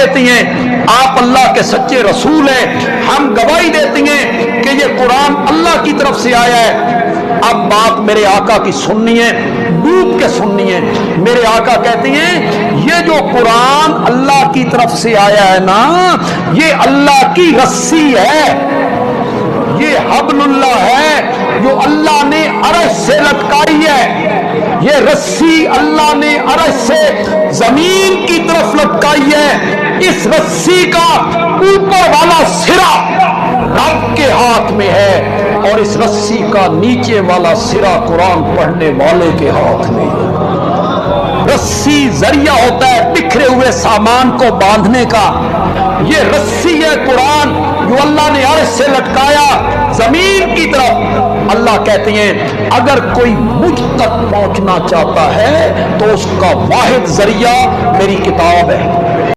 देती हैं आप अल्लाह के सच्चे रसूल हैं, हम गवाही देती हैं कि ये कुरान अल्लाह की तरफ से आया है। अब बात मेरे आका की सुननी है, डूब के सुननी है। मेरे आका कहते हैं ये जो कुरान अल्लाह की तरफ से आया है ना, ये अल्लाह की रस्सी है, ये हब्लुल्लाह है जो अल्लाह ने अर्श से लटकाई है। ये रस्सी अल्लाह ने अर्श से जमीन की तरफ लटकाई है। इस रस्सी का ऊपर वाला सिरा रब के हाथ में है और इस रस्सी का नीचे वाला सिरा कुरान पढ़ने वाले के हाथ में है। रस्सी जरिया होता है बिखरे हुए सामान को बांधने का। ये रस्सी है कुरान जो अल्लाह ने अर्श से लटकाया जमीन की तरफ। अल्लाह कहते हैं अगर कोई मुझ तक पहुंचना चाहता है तो उसका वाहिद जरिया मेरी किताब है।